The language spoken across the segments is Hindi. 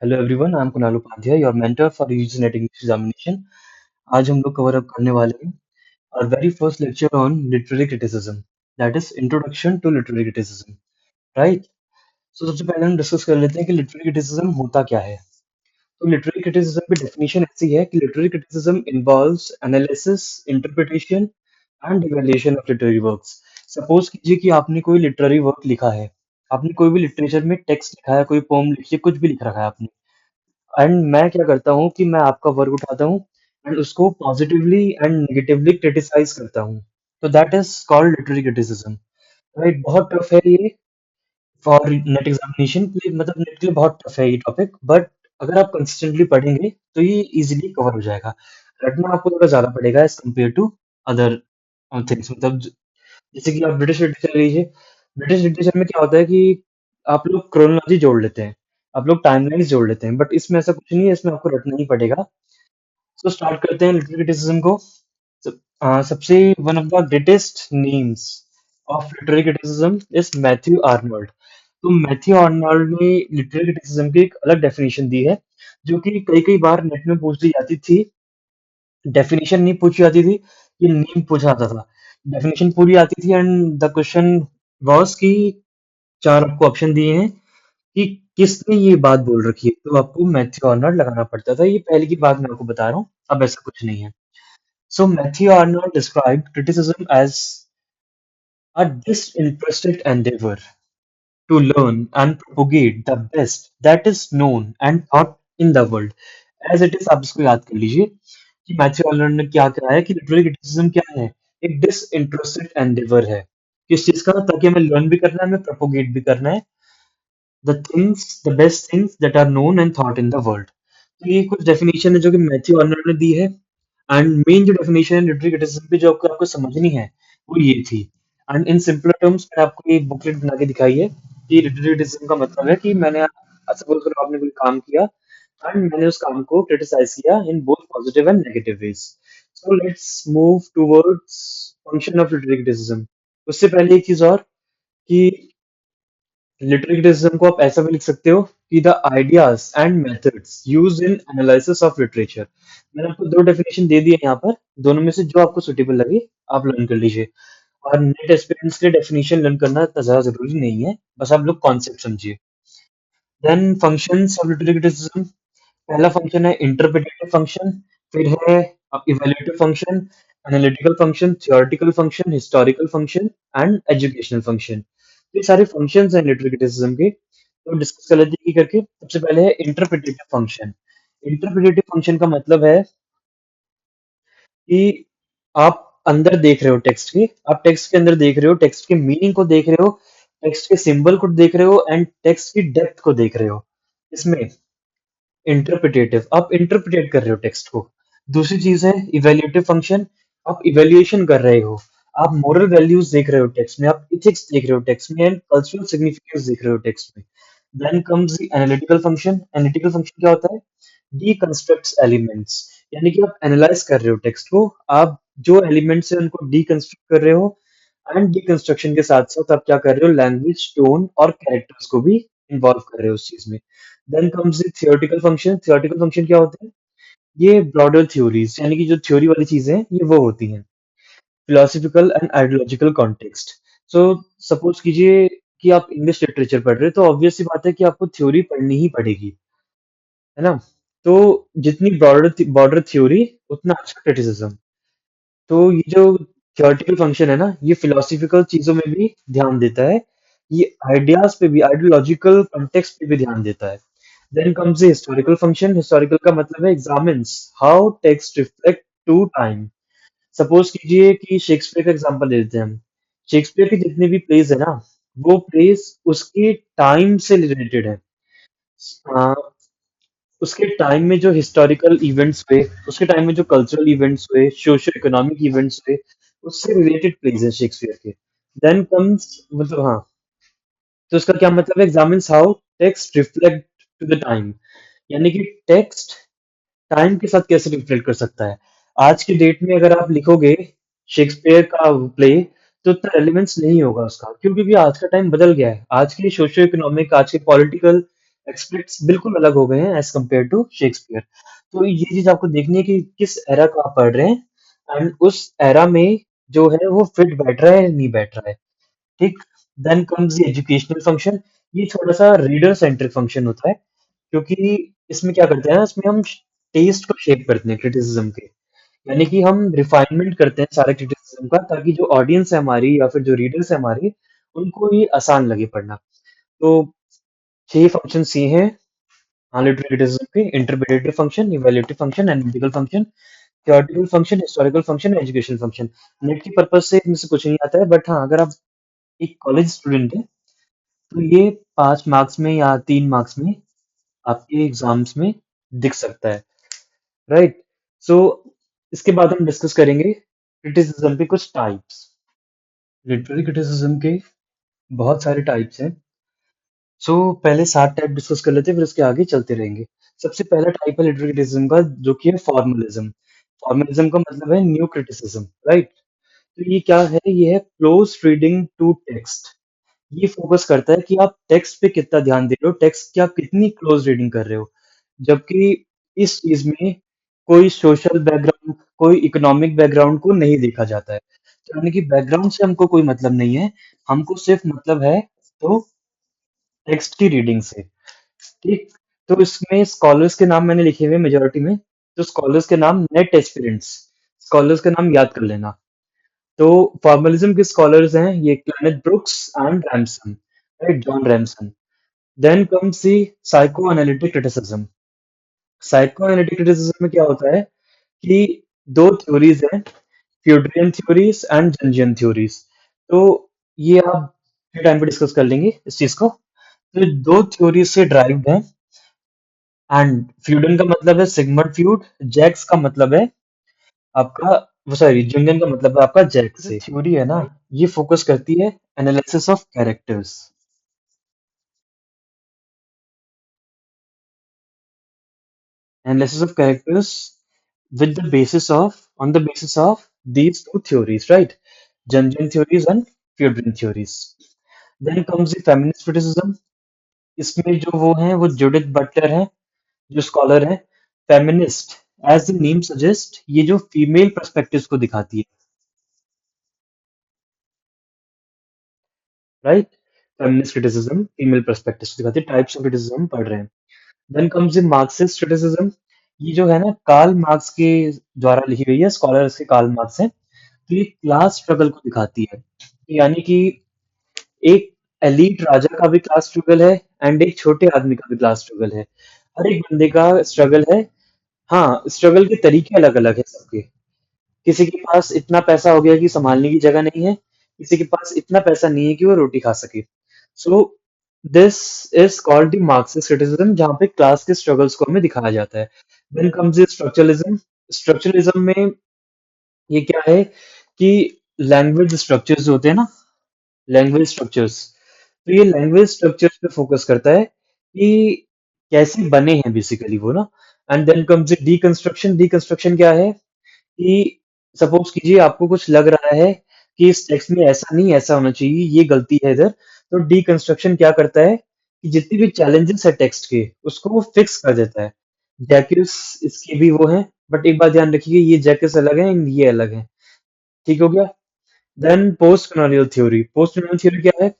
Hello everyone, I am Kunal Upadhyay, your mentor for UG NET English examination. आज हम लोग कवर अप करने वाले हैं और very first lecture on literary criticism, that is introduction to literary criticism, right. So सबसे पहले हम डिस्कस कर लेते हैं कि लिटरेरी क्रिटिसिज्म होता क्या है। तो लिटरेरी क्रिटिसिज्म की डेफिनेशन ऐसी है कि literary criticism involves analysis, interpretation and evaluation of literary works. Suppose कीजिए कि आपने कोई लिटरेरी वर्क लिखा है, आपने कोई भी लिटरेचर में टेक्स्ट लिखा है, कोई पोम लिखी है, कुछ भी लिख रखा है आपने, एंड मैं क्या करता हूँ कि मैं आपका वर्क उठाता हूँ एंड उसको पॉजिटिवली एंड नेगेटिवली क्रिटिसाइज करता हूँ। तो that is called literary criticism, right. बहुत टफ है ये फॉर नेट एग्जामिनेशन के लिए, मतलब नेट के लिए बहुत टफ है ये टॉपिक, बट अगर आप कंसिस्टेंटली पढ़ेंगे तो ये इजीली कवर हो जाएगा। रटना आपको थोड़ा ज्यादा पड़ेगा as compare to other things, मतलब जैसे कि आप ब्रिटिश लिटरेचर लीजिए। ब्रिटिश लिटरेचर में क्या होता है कि आप लोग क्रोनोलॉजी जोड़ लेते हैं, आप लोग टाइमलाइंस जोड़ लेते हैं, बट इसमें ऐसा कुछ नहीं है, इसमें आपको रटना ही पड़ेगा। सो स्टार्ट करते हैं लिटरेरी क्रिटिसिज्म को। सबसे one of the greatest names of literary criticism is Matthew Arnold. तो मैथ्यू आर्नोल्ड ने लिटरेरी क्रिटिसिज्म की एक अलग डेफिनेशन दी है, जो कि कई कई बार नेट में पूछ ली जाती थी। डेफिनेशन नहीं पूछी जाती थी, ये नेम पूछा जाता था। डेफिनेशन पूरी आती थी एंड द क्वेश्चन वाज कि चार आपको ऑप्शन दिए हैं कि किसने ये बात बोल रखी है, तो आपको मैथ्यू आर्नल्ड लगाना पड़ता था। ये पहले की बात मैं आपको बता रहा हूँ, अब ऐसा कुछ नहीं है। So Matthew Arnold described criticism as a disinterested endeavor to learn and propagate the best that is known and thought in the world as it is। आप इसको याद कर लीजिए कि मैथ्यू आर्नल्ड ने क्या कहा है कि लिटरेरी क्रिटिसिज्म क्या है, एक डिसइंटरेस्टेड एंडेवर है। किस चीज का? ताकि हमें लर्न भी करना है, हमें प्रोपोगेट भी करना है the best things that are known and thought in the world। तो ये कुछ डेफिनेशन है जो कि मैथ्यू आर्नल्ड ने दी है। एंड मेन जो डेफिनेशन है लिटरेरी क्रिटिसिज्म की जो आपको समझनी है, वो ये थी। एंड इन सिंपलर टर्म्स मैंने आपको एक बुकलेट बना के दिखाई है कि लिटरेरी क्रिटिसिज्म का मतलब है कि मैंने, सपोज करो आपने कोई काम किया एंड मैंने उस काम को क्रिटिसाइज किया in both positive and negative ways. So let's move towards function of literary criticism. उससे पहले एक चीज और कि लिटरेरी क्रिटिसिज्म को आप ऐसा भी लिख सकते हो कि the ideas and methods used in analysis of literature. मैंने आपको दो डेफिनेशन दे दिए यहाँ पर, दोनों में से जो आपको सुटेबल लगे आप लर्न कर लीजिए। और नेट एस्पिरेंट्स के लिए डेफिनेशन लर्न करना इतना ज्यादा जरूरी नहीं है, बस आप लोग कॉन्सेप्ट समझिए। Then functions of literary criticism. पहला फंक्शन है इंटरप्रिटेटिव फंक्शन, फिर है evaluative function, analytical function, theoretical function, historical function and educational function. ये सारे फंक्शंस हैं लिटरेरी क्रिटिसिज्म के, तो डिस्कस कर लेते हैं एक करके। सबसे पहले है इंटरप्रिटेटिव फंक्शन। इंटरप्रिटेटिव फंक्शन का मतलब है कि आप अंदर देख रहे हो टेक्स्ट के, आप टेक्स्ट के अंदर देख रहे हो, टेक्स्ट के मीनिंग को देख रहे हो, टेक्स्ट के सिंबल को देख रहे हो एंड टेक्स्ट की डेप्थ को देख रहे हो। इसमें इंटरप्रिटेटिव, आप इंटरप्रिटेट कर रहे हो टेक्स्ट को। दूसरी चीज है इवेल्यूटिव फंक्शन, आप इवेल्युएशन कर रहे हो, आप मोरल वैल्यूज देख रहे हो टेक्स्ट में, आप इथिक्स देख रहे हो टेक्स्ट में एंड कल्चरल सिग्निफिकेंस देख रहे हो टेक्स्ट में। Then comes the analytical function. Analytical function क्या होता है? डीकंस्ट्रक्ट्स एलिमेंट्स, यानी कि आप एनालाइज कर रहे हो टेक्स्ट को, आप जो एलिमेंट्स है उनको डीकंस्ट्रक्ट कर रहे हो एंड डीकंस्ट्रक्शन के साथ साथ आप क्या कर रहे हो, लैंग्वेज, टोन और कैरेक्टर्स को भी इन्वॉल्व कर रहे हो उस चीज में। Then comes the theoretical function. Theoretical function क्या होते हैं? ये ब्रॉडर थ्योरीज, यानी कि जो थ्योरी वाली चीजें हैं ये वो होती हैं। Philosophical and ideological context. So suppose कीजिए कि आप इंग्लिश लिटरेचर पढ़ रहे हो, तो ऑब्वियस सी बात है कि आपको थ्योरी पढ़नी ही पड़ेगी, है ना। तो जितनी ब्रॉडर ब्रॉडर थ्योरी उतना अच्छा क्रिटिसिज्म। तो ये जो थियोरेटिकल फंक्शन है ना, ये फिलोसफिकल चीजों में भी ध्यान देता है, ये आइडियाज पे भी, आइडियोलॉजिकल कॉन्टेक्स्ट पे भी ध्यान देता है। Then comes the historical function. Historical का मतलब है examines how text reflect to time. Suppose कीजिए कि शेक्सपियर का एग्जांपल ले लेते हैं हम। शेक्सपियर के जितने भी प्लेस है ना, वो प्लेस उसके टाइम से रिलेटेड है। आ, उसके टाइम में जो हिस्टोरिकल इवेंट्स हुए, उसके टाइम में जो कल्चरल इवेंट्स हुए, सोशो इकोनॉमिक इवेंट्स हुए, उससे रिलेटेड प्लेस है शेक्सपियर के। देन कम्स, मतलब हाँ, तो उसका क्या मतलब है? Examines how text reflect to the time, यानी कि टेक्स्ट टाइम के साथ कैसे रिफ्लेक्ट कर सकता है। आज की डेट में अगर आप लिखोगे शेक्सपियर का प्ले, तो उतना रेलिवेंस नहीं होगा उसका, क्यों? क्योंकि आज का टाइम बदल गया है। आज की सोशियो इकोनॉमिक, आज के पॉलिटिकल एक्सपेक्ट्स बिल्कुल अलग हो गए हैं एज कम्पेयर टू शेक्सपियर। तो ये चीज आपको देखनी है कि किस एरा को आप पढ़ रहे हैं एंड उस एरा में जो है वो फिट बैठ रहा है या नहीं बैठ रहा है। ठीक। Then comes the educational function. ये थोड़ा सा रीडर सेंट्रिक फंक्शन होता है, क्योंकि इसमें क्या करते हैं, इसमें हम टेस्ट को शेप करते हैं क्रिटिसिज्म के। यानी कि हम रिफाइनमेंट करते हैं सारे क्रिटिसिज्म का, ताकि जो ऑडियंस है हमारी या फिर जो रीडर्स है हमारे, उनको ये आसान लगे पढ़ना। तो 6 फंक्शन ये हैं लिटरेरी क्रिटिसिज्म के: interpretative function, evaluative function, analytical function, theoretical function, historical function, educational function. Net के पर्पज से इनमें से कुछ नहीं आता है, बट हाँ अगर आप एक कॉलेज स्टूडेंट है तो ये 5 मार्क्स में या 3 मार्क्स में आपके एग्जाम्स में दिख सकता है। राइट। सो इसके बाद हम डिस्कस करेंगे क्रिटिसिज्म के कुछ टाइप्स। लिटरेरी क्रिटिसिज्म के बहुत सारे टाइप्स हैं। सो पहले 7 टाइप डिस्कस कर लेते हैं, फिर उसके आगे चलते रहेंगे। सबसे पहला टाइप है लिटरेरी क्रिटिसिज्म का, जो कि है फॉर्मलिज्म। फॉर्मलिज्म का मतलब है न्यू क्रिटिसिज्म। राइट। तो ये क्या है, ये है क्लोज रीडिंग टू टेक्स्ट। ये फोकस करता है कि आप टेक्स्ट पे कितना ध्यान दे रहे हो, टेक्स्ट की आप कितनी क्लोज रीडिंग कर रहे हो। जबकि इस चीज में कोई सोशल बैकग्राउंड, कोई इकोनॉमिक बैकग्राउंड को नहीं देखा जाता है। तो यानी कि बैकग्राउंड से हमको कोई मतलब नहीं है, हमको सिर्फ मतलब है तो टेक्स्ट की रीडिंग से। ठीक। तो इसमें स्कॉलर्स के नाम मैंने लिखे हुए मेजोरिटी में। तो स्कॉलर्स के नाम: नेट एस्पिरेंट्स। स्कॉलर्स के नाम याद कर लेना। तो फॉर्मलिज्म के स्कॉलर्स हैं ये Clement Brooks and Ransom. Right, John Ransom. Then comes the psycho analytic criticism. Psycho analytic criticism में क्या होता है कि दो थ्योरीज हैं: Freudian theories and Jungian theories. तो ये आप टाइम पे डिस्कस कर लेंगे इस चीज को। तो दो थ्योरीज से ड्राइव्ड है। एंड फ्यूडन का मतलब है सिगमंड फ्यूड, जैक्स का मतलब है आपका, वो सॉरी, जंगन का मतलब है आपका जैक से। थ्योरी है ना, ये फोकस करती है analysis of characters. Analysis of characters with the basis of on the basis of these two theories, right? Jungian theories and Freudian theories. Then comes the feminist criticism. इसमें जो वो हैं वो जूडिथ बटलर हैं, जो स्कॉलर हैं। Feminist, as the name suggest, ये जो फीमेल पर्सपेक्टिव्स को दिखाती है। Right. Feminist criticism female perspectives को दिखाती है। टाइप्स ऑफ क्रिटिसिज्म पढ़ रहे हैं। Then comes the Marxist criticism. ये जो है ना कार्ल मार्क्स के द्वारा लिखी गई है, स्कॉलर इसके कार्ल मार्क्स हैं। तो ये क्लास स्ट्रगल को दिखाती है। यानी कि एक एलीट राजा का भी क्लास स्ट्रगल है एंड एक छोटे आदमी का भी क्लास स्ट्रगल है। हर एक बंदे का स्ट्रगल है। हाँ, स्ट्रगल के तरीके अलग अलग है सबके। किसी के पास इतना पैसा हो गया कि संभालने की जगह नहीं है, किसी के पास इतना पैसा नहीं है कि वो रोटी खा सके। So this is called the Marxist criticism, जहाँ पे क्लास के स्ट्रगल्स को हमें दिखाया जाता है। Then comes the structuralism. Structuralism में ये क्या है कि लैंग्वेज स्ट्रक्चर्स होते हैं ना, लैंग्वेज स्ट्रक्चर्स। तो ये लैंग्वेज स्ट्रक्चर्स पे फोकस करता है कि कैसे बने हैं बेसिकली वो ना। And then comes deconstruction. Deconstruction क्या है कि सपोज कीजिए आपको कुछ लग रहा है कि इस टेक्स्ट में ऐसा नहीं, ऐसा होना चाहिए, ये गलती है इधर। तो डीकंस्ट्रक्शन क्या करता है कि जितनी भी चैलेंजेस है टेक्स्ट के, उसको वो फिक्स कर देता है। जैकिस इसके भी वो है, बट एक बात ध्यान रखिए, ये जैकिस अलग है, ये अलग है। ठीक हो गया। Then post colonial theory. Post colonial theory क्या है,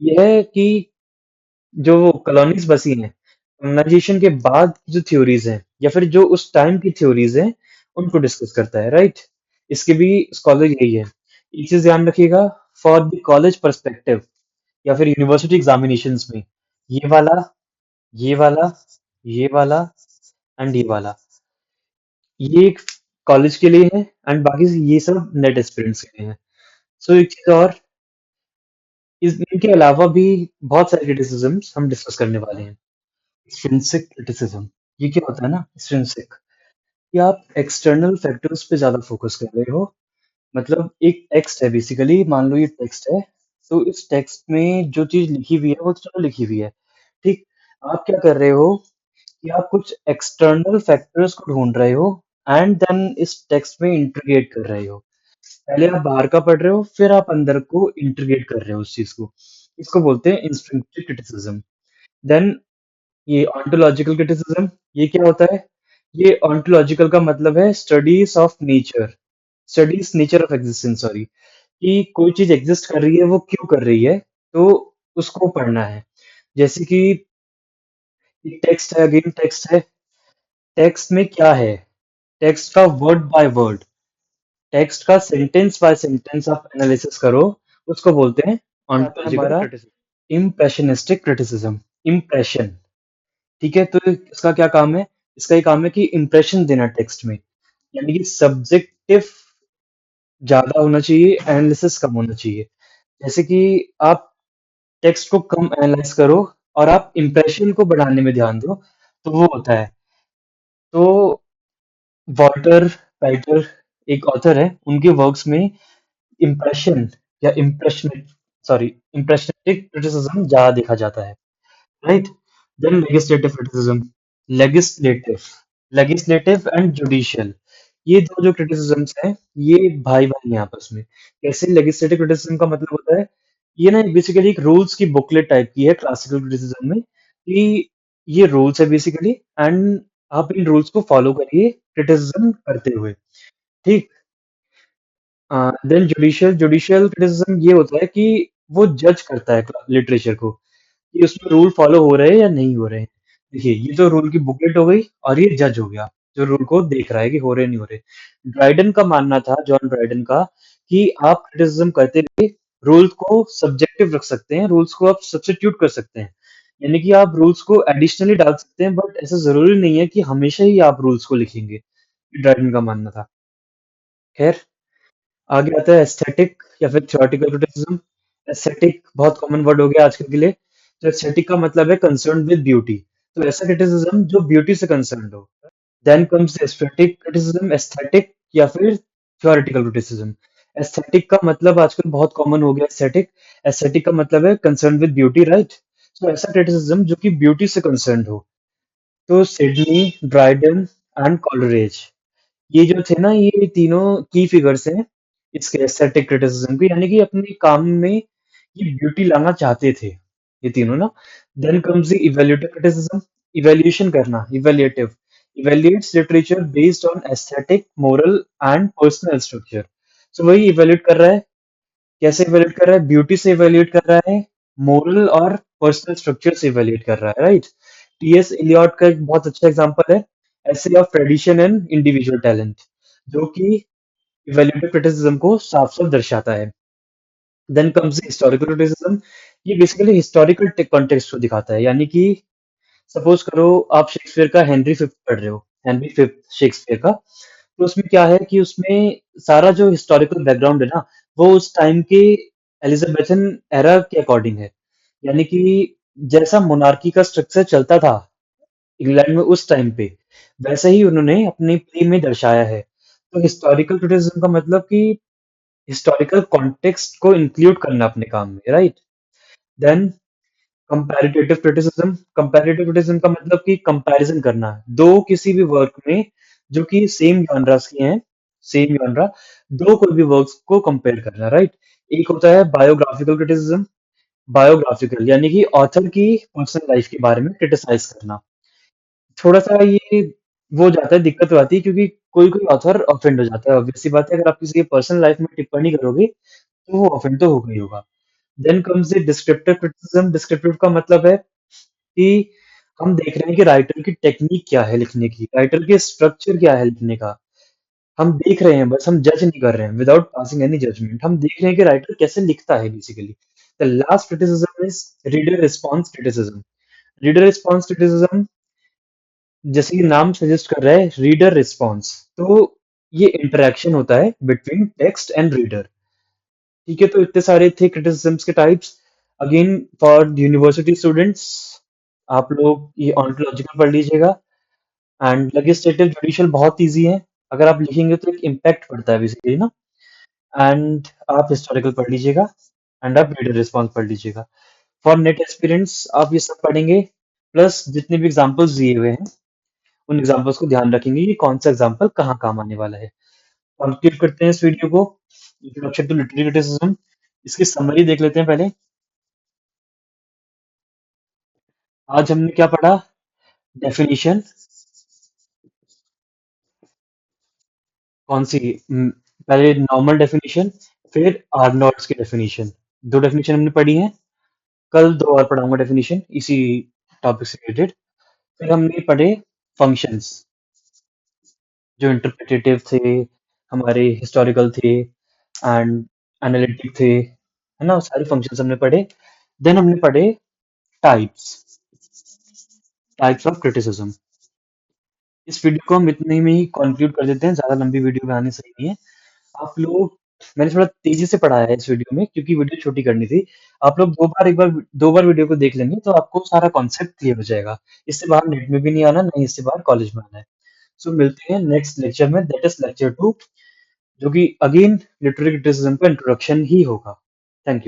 यह है कि जो कॉलोनीज बसी हैं, कॉलोनाइजेशन के बाद की जो थ्योरीज हैं या फिर जो उस टाइम की थ्योरीज हैं, उनको डिस्कस करता है। राइट। इसके भी स्कॉलर यही है। एक चीज ध्यान रखिएगा, फॉर द कॉलेज पर्सपेक्टिव या फिर यूनिवर्सिटी एग्जामिनेशंस में, ये वाला, ये वाला, ये वाला एंड ये वाला, ये एक कॉलेज के लिए है एंड बाकी ये सब नेट एस्पिरेंट्स के लिए है। सो एक चीज और, इनके अलावा भी बहुत सारे क्रिटिसिज्म्स हम डिस्कस करने वाले हैं। एक्सट्रिंसिक क्रिटिसिज्म, ये क्या होता है ना एक्सट्रिंसिक, कि आप एक्सटर्नल फैक्टर्स पे ज्यादा फोकस कर रहे हो। मतलब एक टेक्स्ट है बेसिकली, मान लो ये टेक्स्ट है, तो इस टेक्स्ट में जो चीज लिखी हुई है वो तो चलो लिखी हुई है। ठीक। आप क्या कर रहे हो कि आप कुछ एक्सटर्नल फैक्टर्स को ढूंढ रहे हो एंड देन इस टेक्स्ट में इंटीग्रेट कर रहे हो। पहले आप बाहर का पढ़ रहे हो, फिर आप अंदर को इंटीग्रेट कर रहे हो उस चीज को। इसको बोलते हैं इंस्ट्रक्टिव क्रिटिसिज्म। देन ये ऑन्टोलॉजिकल क्रिटिसिज्म, ये क्या होता है? ये ऑन्टोलॉजिकल का मतलब है studies of nature, studies nature of existence, sorry, कि कोई चीज एग्जिस्ट कर रही है, वो क्यों कर रही है, तो उसको पढ़ना है। जैसे कि टेक्स्ट है, अगेन टेक्स्ट है, टेक्स्ट में क्या है, टेक्स्ट का वर्ड बाय वर्ड, टेक्स्ट का सेंटेंस बाय सेंटेंस आप एनालिसिस करो, उसको बोलते हैं ontological criticism. Impressionistic criticism, impression, ठीक है, तो इसका क्या काम है? इसका ये काम है कि इंप्रेशन देना टेक्स्ट में, यानी कि सब्जेक्टिव ज्यादा होना चाहिए, एनालिसिस कम होना चाहिए। जैसे कि आप टेक्स्ट को कम एनालाइज करो और आप इंप्रेशन को बढ़ाने में ध्यान दो, तो वो होता है। तो वॉल्टर राइटर एक ऑथर है, उनके वर्क्स में इम्प्रेशन या इम्प्रेशनिस्टिक क्रिटिसिज्म ज्यादा देखा जाता है, right? Then legislative criticism, legislative legislative and judicial, ये दो जो क्रिटिसिज्म्स हैं, ये भाई भाई हैं आपस में। कैसे? लेजिस्लेटिव क्रिटिसिज्म का मतलब होता है, ये ना बेसिकली एक रूल्स की बुकलेट टाइप की है क्लासिकल क्रिटिसिज्म में, कि ये रूल्स है बेसिकली, एंड आप इन रूल्स को फॉलो करिए क्रिटिसिज्म करते हुए, ठीक। देन जुडिशियल जुडिशियल क्रिटिसिज्म ये होता है कि वो जज करता है लिटरेचर को, कि उसमें रूल फॉलो हो रहे हैं या नहीं हो रहे हैं। देखिए, ये तो रूल की बुकलेट हो गई, और ये जज हो गया जो रूल को देख रहा है कि हो रहे नहीं हो रहे। ड्राइडन का मानना था, जॉन ड्राइडन का, कि आप क्रिटिसिज्म करते हुए रूल्स को सब्जेक्टिव रख सकते हैं, रूल्स को आप सब्स्टिट्यूट कर सकते हैं, यानी कि आप रूल्स को एडिशनली डाल सकते हैं, बट ऐसा जरूरी नहीं है कि हमेशा ही आप रूल्स को लिखेंगे। ये ड्राइडन का मानना था। खैर, आगे आता है एस्थेटिक या फिर थ्योरेटिकल क्रिटिसिज्म। एस्थेटिक बहुत कॉमन वर्ड हो गया आजकल के लिए। तो एस्थेटिक का मतलब है कंसर्न विद ब्यूटी, तो ऐसा क्रिटिसिज्म जो ब्यूटी से कंसर्न हो। Then comes aesthetic criticism, aesthetic या फिर थ्योरेटिकल क्रिटिसिज्म। एस्थेटिक का मतलब आजकल बहुत कॉमन हो गया, एस्थेटिक। एस्थेटिक का मतलब है कंसर्न विद ब्यूटी, राइट? तो ऐसा क्रिटिसिज्म जो कि ब्यूटी से कंसर्न हो। तो सिडनी, ड्राइडन एंड कॉलरेज, ये जो थे ना, ये तीनों की फिगर्स हैं इसके एस्थेटिक क्रिटिसिज्म के, यानी कि अपने काम में ये ब्यूटी लाना चाहते थे, ये तीनों ना। Then comes the evaluative criticism, evaluation करना, evaluative, evaluates literature based on aesthetic, moral and personal structure. So वही इवैल्यूएट कर रहा है, कैसे इवैल्यूएट कर रहा है? ब्यूटी से इवैल्यूएट कर रहा है, मोरल और पर्सनल स्ट्रक्चर से इवैल्यूएट कर रहा है, राइट? टीएस इलियट का एक बहुत अच्छा एग्जांपल है, essay of tradition and individual talent, जो कि इवैल्यूएटिव क्रिटिसिज्म को साफ साफ दर्शाता है। देन कम्स हिस्टोरिकल क्रिटिसिज्म, ये बेसिकली हिस्टोरिकल कॉन्टेक्स्ट को दिखाता है, यानी कि सपोज करो आप शेक्सपियर का हेनरी फिफ्थ पढ़ रहे हो, हेनरी फिफ्थ शेक्सपियर का, तो उसमें क्या है कि उसमें सारा जो हिस्टोरिकल बैकग्राउंड है ना, वो उस टाइम के एलिजाबेथन एरा के अकॉर्डिंग है, यानी कि जैसा मोनार्की का स्ट्रक्चर चलता था इंग्लैंड में उस टाइम पे, वैसे ही उन्होंने अपने प्ले में दर्शाया है। तो हिस्टोरिकल क्रिटिसिज्म का मतलब कि हिस्टोरिकल कॉन्टेक्स्ट को इंक्लूड करना अपने काम में, right? Then comparative criticism, comparative criticism का मतलब कि कंपैरिजन करना दो किसी भी वर्क में जो कि सेम जॉनरास के हैं, सेम जॉनरा, दो कोई भी वर्क्स को कंपेयर करना, राइट? एक होता है बायोग्राफिकल क्रिटिसिज्म, बायोग्राफिकल यानी कि ऑथर की पर्सनल लाइफ के बारे में क्रिटिसाइज करना। थोड़ा सा ये वो जाता है, दिक्कत हो आती है, क्योंकि कोई कोई ऑथर ऑफेंड हो जाता है, ऑब्वियस सी बात है, अगर आप किसी के पर्सनल लाइफ में टिप्पणी करोगे तो वो ऑफेंड तो होगा ही होगा। Then comes the descriptive criticism, descriptive का मतलब है कि हम देख रहे हैं कि राइटर की टेक्निक क्या है लिखने की, राइटर के स्ट्रक्चर क्या है लिखने का, हम देख रहे हैं, बस हम जज नहीं कर रहे हैं, विदाउट पासिंग एनी जजमेंट, हम देख रहे हैं कि राइटर कैसे लिखता है basically. The last criticism is reader response criticism. Reader response criticism, जैसे कि नाम सजेस्ट कर रहा है, रीडर रिस्पॉन्स, तो ये इंटरेक्शन होता है बिटवीन टेक्स्ट एंड रीडर, ठीक है। तो इतने सारे थे क्रिटिसिज्म्स के types. Again for university students, आप लोग ये ऑन्टोलॉजिकल पढ़ लीजिएगा, एंड लेजिस्लेटिव जुडिशियल बहुत इजी है, अगर आप लिखेंगे तो एक इम्पैक्ट पड़ता है बेसिकली ना। एंड आप हिस्टोरिकल पढ़ लीजिएगा, एंड आप रीडर रिस्पॉन्स पढ़ लीजिएगा। फॉर नेट एक्सपीरियंस आप ये सब पढ़ेंगे, प्लस जितने भी एग्जाम्पल्स दिए हुए हैं उन एग्जाम्पल्स को ध्यान रखेंगे कि कौन सा एग्जाम्पल कहाँ काम आने वाला है। कंप्लीट करते हैं इस वीडियो को, इंट्रोडक्शन टू लिटरेरी क्रिटिसिज्म। इसकी समरी देख लेते हैं पहले। आज हमने क्या पढ़ा? डेफिनेशन कौन सी? पहले नॉर्मल डेफिनेशन, फिर आर्नोल्ड्स की डेफिनेशन। दो डेफिनेशन हमने पढ़ी हैं। कल दो और पढ़ाऊंगा डेफिनेशन इसी टॉपिक से रिलेटेड। फिर हमने पढ़े फंक्शंस जो इंटरप्रिटेटिव थे, हमारे हिस्टोरिकल थे एंड एनालिटिक थे, है ना? सारे फंक्शंस हमने पढ़े। देन हमने पढ़े टाइप्स टाइप्स ऑफ क्रिटिसिज्म। इस वीडियो को हम इतने में ही कंक्लूड कर देते हैं, ज्यादा लंबी वीडियो बनानी सही नहीं है। आप लोग, मैंने थोड़ा तेजी से पढ़ाया है इस वीडियो में क्योंकि वीडियो छोटी करनी थी। आप लोग दो बार वीडियो को देख लेंगे तो आपको सारा कॉन्सेप्ट क्लियर हो जाएगा। इससे बाहर नेट में भी नहीं आना, नहीं इससे बाहर कॉलेज में आना है। सो मिलते हैं नेक्स्ट लेक्चर में, दैट इज लेक्चर 2, जो कि अगेन लिटरेरी क्रिटिसिज्म का इंट्रोडक्शन ही होगा। Thank you.